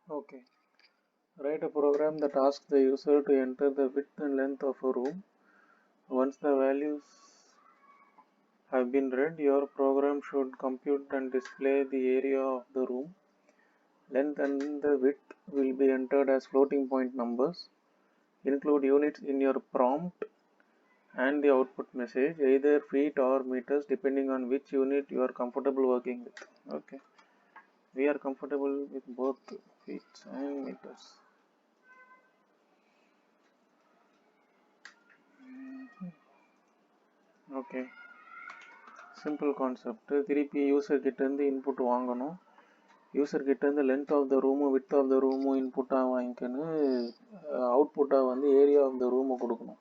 Okay. Write a program that asks the user to enter the width and length of a room. Once the values have been read, your program should compute and display the area of the room. Length and the width will be entered as floating point numbers. Include units in your prompt and the output message, either feet or meters, depending on which unit you are comfortable working with. Okay. We are comfortable with both feet and meters. Okay. Simple concept. திருப்பி user கிட்ட இருந்து input வாங்கணும். User கிட்ட இருந்து length of the room width of the room இன்புட்டாக வாங்கிக்கணும். அவுட்புட்டாக வந்து ஏரியா ஆஃப் த ரூமு கொடுக்கணும்.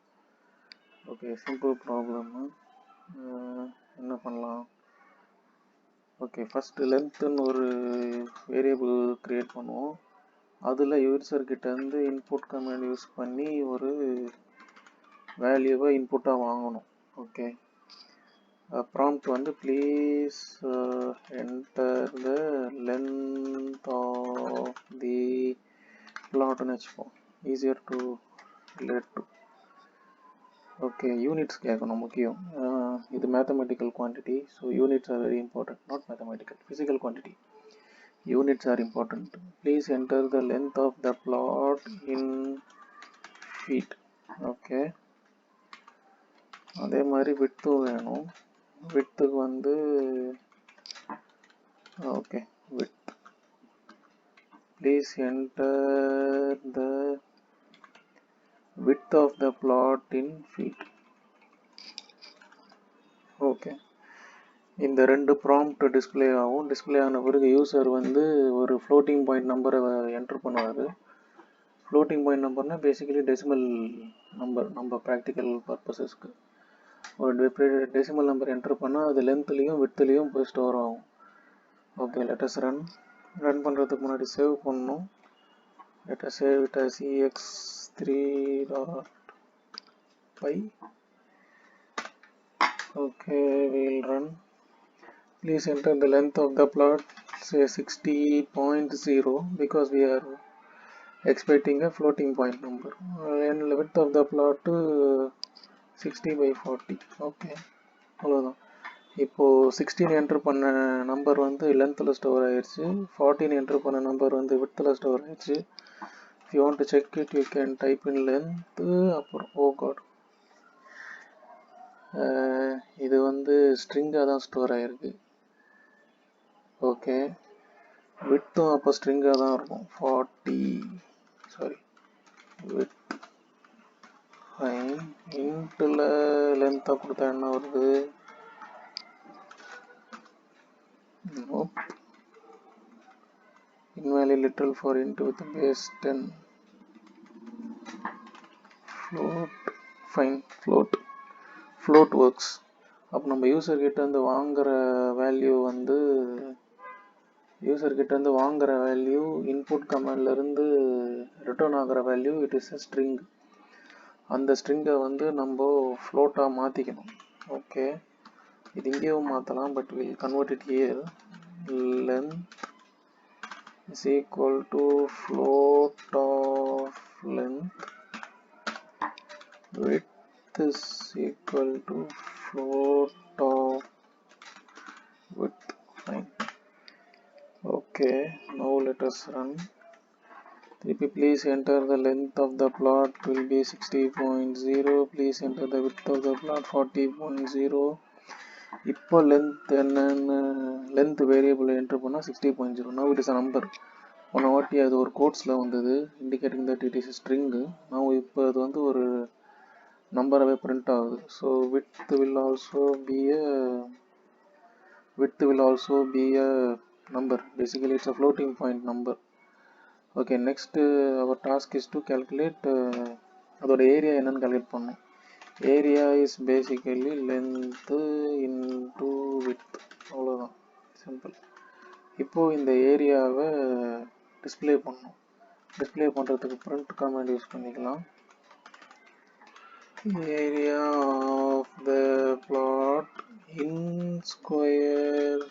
Okay, simple problem. என்ன பண்ணலாம்? ஓகே, ஃபஸ்ட்டு லென்த்துன்னு ஒரு வேரியபிள் க்ரியேட் பண்ணுவோம். அதில் யூசர் கிட்ட இருந்து இன்புட் கமாண்ட் யூஸ் பண்ணி ஒரு வேல்யூவை இன்புட்டாக வாங்கணும். ஓகே, prompt வந்து please enter the length of the plot ன்னு வச்சுப்போம், easier to relate to. Okay, units கேட்கணும் முக்கியம். இது mathematical quantity, so units are very important. Not mathematical, physical quantity. Units are important. Please enter the length of the plot in feet. Okay, அதே மாதிரி விட்த்தும் வேணும். விட்த்துக்கு வந்து okay, width, please enter the width of the plot in feet. Okay, இந்த ரெண்டு prompt display ஆகும். Display ஆன பிறகு யூசர் வந்து ஒரு ஃப்ளோட்டிங் பாயிண்ட் நம்பரை என்டர் பண்ணுவார். ஃப்ளோட்டிங் பாயிண்ட் நம்பர்னா பேசிக்கலி டெசிமல் நம்பர். நம்ம ப்ராக்டிக்கல் பர்பஸஸ்க்கு ஒரு டெசிமல் நம்பர் என்டர் பண்ணால் அது லென்த்லேயும் விட்த்லேயும் போய் ஸ்டோர் ஆகும். ஓகே, லெட்டஸ் ரன் பண்ணுறதுக்கு முன்னாடி சேவ் பண்ணணும். Let us save it as ex3.py. Okay, we'll run. Please enter the length of the plot, say 60.0, because we are expecting a floating point number. And the width of the plot 60/40. Okay, அவ்வளோதான். இப்போது 16 enter பண்ண number வந்து லென்த்தில் store ஆயிடுச்சு. 14 enter பண்ண number வந்து விட்த்தில் store ஆயிடுச்சு. If you want to check it, you can type in length. அப்புறம் oh god, இது வந்து ஸ்ட்ரிங்காக தான் ஸ்டோர் ஆகிருக்கு. ஓகே, விட்த்தும் அப்போ ஸ்ட்ரிங்காக தான் இருக்கும். 40, சாரி, விட் ஃபைன். இன்ட்டில் லென்த்தாக கொடுத்தா என்ன வருது? invalid literal for int with base 10. float works. அப்போ நம்ம யூசர் கிட்ட இருந்து வாங்குற வேல்யூ வந்து இன்புட் கமாண்ட்லேருந்து ரிட்டர்ன் ஆகிற value it is a string. அந்த ஸ்ட்ரிங்கை வந்து நம்ம ஃப்ளோட்டாக மாற்றிக்கணும். ஓகே, இது இங்கேயும் மாற்றலாம், but will convert it here. length is equal to float of length, width is equal to float of width. Fine. Okay, now let us run. Please enter the length of the plot will be 60.0. Please enter the width of the plot 40.0. இப்போ length variable enter பண்ணால் 60.0. now it is a number. போன வாட்டி அது ஒரு கோட்ஸில் வந்தது indicating that it is string. now இப்போ அது வந்து ஒரு நம்பராகவே பிரிண்ட் ஆகுது. So width will also be a number. Basically it's a floating point number. Okay, next our task is to calculate அதோட ஏரியா என்னன்னு கால்குலேட் பண்ணணும். Area is basically length into width. அவ்வளோதான், simple. இப்போது இந்த ஏரியாவை டிஸ்பிளே பண்ணணும். Display பண்ணுறதுக்கு print command use பண்ணிக்கலாம். Area of the plot in square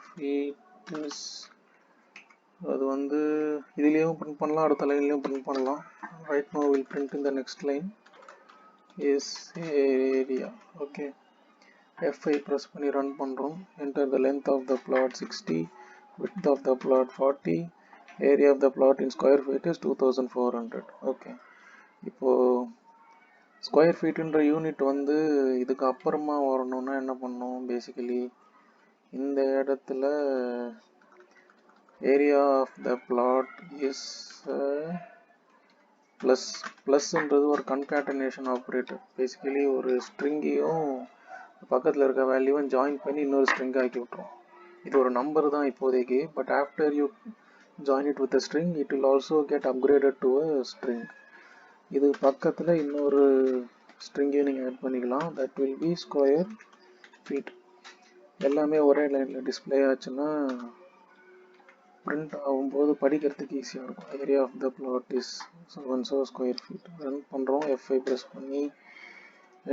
feet is அது வந்து இதுலேயும் பிரிண்ட் பண்ணலாம், அடுத்த லைன்லேயும் பிரிண்ட் பண்ணலாம். Right no will print in the next line is area. Okay, F5 press பண்ணி ரன் பண்ணுறோம். Enter the length of the plot 60, width of the plot 40, area of the plot in square feet is 2400. Okay, இப்போது square ஃபீட்டுன்ற unit வந்து இதுக்கு அப்புறமா வரணும்னா என்ன பண்ணணும்? பேசிக்கலி இந்த இடத்துல area of the plot is plus. ப்ளஸ்ன்றது ஒரு கன்காட்டனேஷன் ஆப்ரேட்டர். பேசிக்கலி ஒரு ஸ்ட்ரிங்கையும் பக்கத்தில் இருக்க வேல்யூவும் ஜாயின் பண்ணி இன்னொரு ஸ்ட்ரிங் ஆக்கி விட்ரும். இது ஒரு நம்பர் தான் இப்போதைக்கு, but after you join it with a string it will also get upgraded to a string. இது பக்கத்தில் இன்னொரு ஸ்ட்ரிங்கையும் நீங்கள் ஆட் பண்ணிக்கலாம். That will be square feet. எல்லாமே ஒரே லைனில் டிஸ்பிளே ஆச்சுன்னா பிரிண்ட் ஆகும்போது படிக்கிறதுக்கு ஈஸியாக இருக்கும். Area of the plot is so square feet. Run பண்ணுறோம். F5 ப்ரெஸ் பண்ணி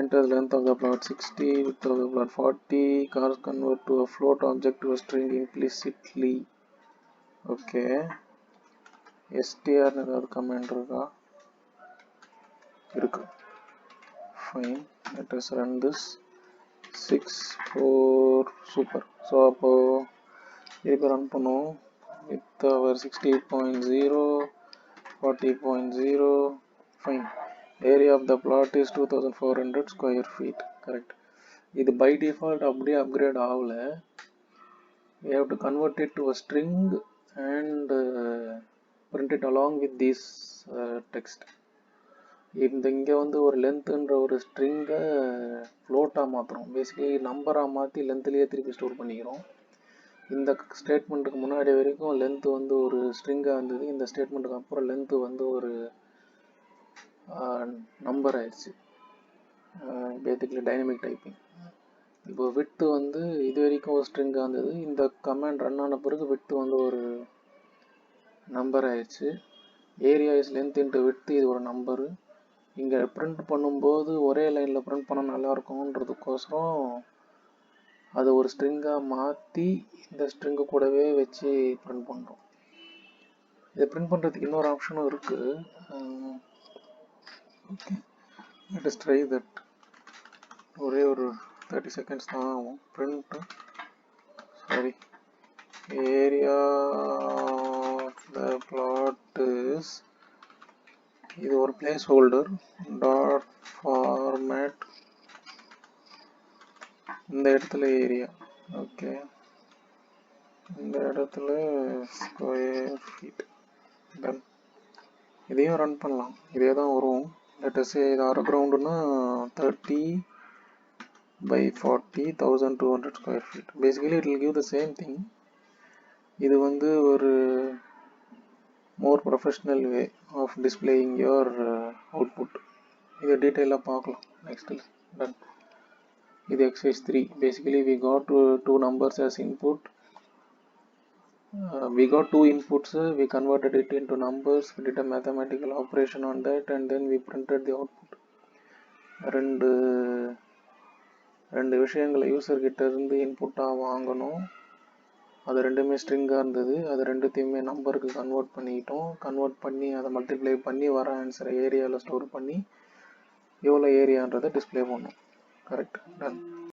enter length of the plot 60, width of the plot 40, cars convert to a float object to a string implicitly. Okay, str ஏதாவது comment இருக்கா? இருக்கு. Fine, let us run this. 6 4 super. So அப்போது இதுக்கு run பண்ணுவோம். with our 60.0 40.0. fine, area of the plot is 2400 square feet. correct. இது by default அப்படியே upgrade ஆகல. we have to convert it to a string and print it along with this text. இங்கே வந்து ஒரு லென்த்துன்ற ஒரு ஸ்ட்ரிங்கை ஃப்ளோட்டாக மாற்றுறோம். பேசிக்கலி நம்பராக மாற்றி லென்த்லேயே திருப்பி ஸ்டோர் பண்ணிக்கிறோம். இந்த ஸ்டேட்மெண்ட்டுக்கு முன்னாடி வரைக்கும் லென்த்து வந்து ஒரு ஸ்ட்ரிங்காக இருந்தது. இந்த ஸ்டேட்மெண்ட்டுக்கு அப்புறம் லென்த்து வந்து ஒரு நம்பர் ஆயிடுச்சு. Basically dynamic typing. இப்போ விட்டு வந்து இது வரைக்கும் ஒரு ஸ்ட்ரிங்காக இருந்தது. இந்த கமாண்ட் ரன் ஆன பிறகு விட்டு வந்து ஒரு நம்பர் ஆயிடுச்சு. ஏரியா இஸ் லென்த் இன்ட்டு விட்டு, இது ஒரு நம்பரு. இங்கே பிரிண்ட் பண்ணும்போது ஒரே லைனில் பிரிண்ட் பண்ண நல்லாயிருக்கும்ன்றதுக்கோசரம் அது ஒரு ஸ்ட்ரிங்காக மாற்றி இந்த ஸ்ட்ரிங்கு கூடவே வச்சு பிரிண்ட் பண்ணுறோம். இதை பிரிண்ட் பண்ணுறதுக்கு இன்னொரு ஆப்ஷனும் இருக்குது. Okay, let us try that. ஒரே ஒரு 30 செகண்ட்ஸ் தான் ஆகும். Print sorry area the plot is, இது ஒரு பிளேஸ் ஹோல்டர் டாட் ஃபார்மேட், இந்த இடத்துல ஏரியா. ஓகே, இந்த இடத்துல ஸ்கொயர் ஃபீட். டன். இதையும் ரன் பண்ணலாம். இதே தான் வரும். லெட்டஸ் இது அரை கிரவுண்டுன்னா 30 by 40 1200 square feet. Basically it will give the same thing. இது வந்து ஒரு more professional way of displaying your output. இதை டீட்டெயிலாக பார்க்கலாம் நெக்ஸ்ட்டில். டன். இது exercise 3. basically we got two numbers as input. We got two inputs, we converted it into numbers, we did a mathematical operation on that, and then we printed the output. ரெண்டு விஷயங்களை user கிட்ட இருந்து இன்புட்டாக வாங்கணும். அது ரெண்டுமே ஸ்ட்ரிங்காக இருந்தது. அது ரெண்டுத்தையுமே நம்பருக்கு கன்வெர்ட் பண்ணிக்கிட்டோம். கன்வெர்ட் பண்ணி அதை மல்டிப்ளை பண்ணி வர ஆன்சரை ஏரியாவில் ஸ்டோர் பண்ணி எவ்வளோ ஏரியான்றதை டிஸ்பிளே பண்ணோம். கரெக்ட். டன்.